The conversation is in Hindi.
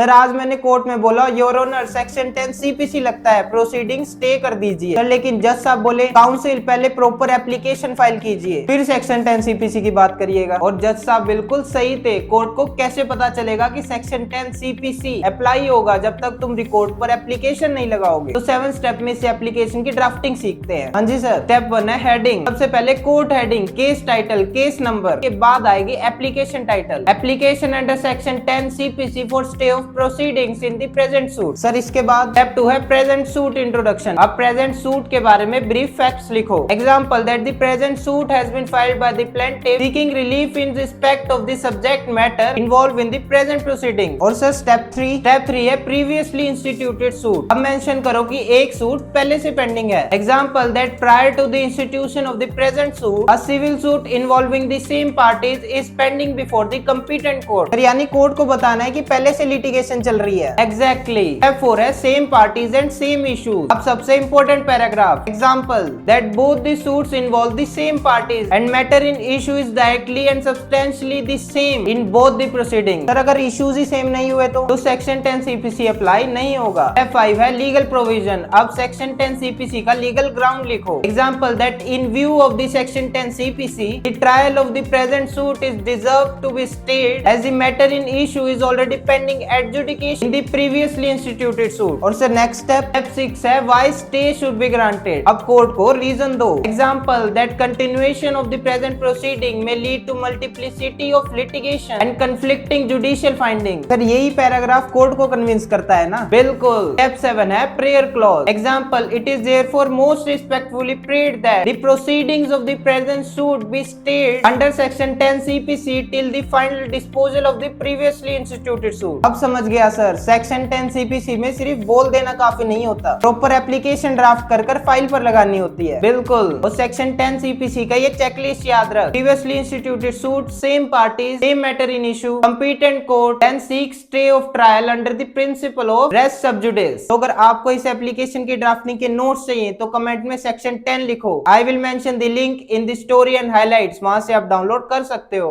सर आज मैंने कोर्ट में बोला योर ऑनर सेक्शन 10 सीपीसी लगता है, प्रोसीडिंग स्टे कर दीजिए। सर लेकिन जज साहब बोले काउंसिल पहले प्रॉपर एप्लीकेशन फाइल कीजिए फिर सेक्शन 10 सीपीसी की बात करिएगा। और जज साहब बिल्कुल सही थे। कोर्ट को कैसे पता चलेगा कि सेक्शन 10 सीपीसी अप्लाई होगा जब तक तुम रिकॉर्ड पर एप्लीकेशन नहीं लगाओगे। तो 7 स्टेप में से एप्लीकेशन की ड्राफ्टिंग सीखते हैं। हाँ जी सर। स्टेप 1 है हेडिंग। सबसे पहले court heading, case title, case number के बाद आएगी application title. Application under section 10 CPC for stay of proceedings in the present suit. Sir इसके बाद स्टेप 2 है प्रेजेंट सूट इंट्रोडक्शन। अब प्रेजेंट सूट के बारे में ब्रीफ फैक्ट्स लिखो। Example that the present suit has been filed by the plaintiff seeking relief in respect of the subject matter involve in the present proceeding. और सर स्टेप 3 है प्रीवियसली इंस्टीट्यूटेड सूट। अब मेंशन करो कि एक सूट पहले से पेंडिंग है। Example that prior to the institution of the present suit a civil suit involving the same parties is pending before the competent court. यानी कोर्ट को बताना है कि पहले से लिटिगेशन चल रही है। एग्जैक्टली। स्टेप 4 है same parties and same issues. अब सबसे important paragraph. Example that both the suits involve the same parties and matter in issue is directly and substantially the same in both the proceeding. Sir अगर इश्यूज ही सेम नहीं हुए तो सेक्शन 10 सीपीसी अप्लाई नहीं होगा। स्टेप 5 है लीगल प्रोविजन। अब सेक्शन 10 सीपीसी का लीगल ग्राउंड लिखो। Example that in view of the section 10 CPC the trial of the present suit is deserve to be stayed as the matter in issue is already pending adjudication in the previously instituted suit. और सर नेक्स्ट स्टेप 6 है why stay should be granted. अब कोर्ट को रीजन दो। Example that continuation of the present proceeding में lead to multiplicity of litigation and conflicting judicial finding. Sir यही पैराग्राफ कोर्ट को कन्विंस करता है ना। बिल्कुल। स्टेप 7 है prayer clause. Example it is therefore most respectfully prayed that the proceedings of the present suit be stayed under section 10 CPC till the final disposal of the previously instituted suit. अब समझ गया सर। सेक्शन 10 सीपीसी में सिर्फ बोल देना काफी नहीं होता, प्रॉपर एप्लीकेशन ड्राफ्ट कर फाइल पर लगानी होती है। बिल्कुल। और सेक्शन 10 सीपीसी का ये चेकलिस्ट याद रख। Previously instituted suit, same party, same matter in issue, competent court and seek stay of trial under the principle of rest सब जुडिस। तो अगर आपको इस एप्लीकेशन की ड्राफ्टिंग के नोट्स चाहिए तो कमेंट में सेक्शन 10 लिखो। I will mention the link in the story and highlights, वहां से आप डाउनलोड कर सकते हो।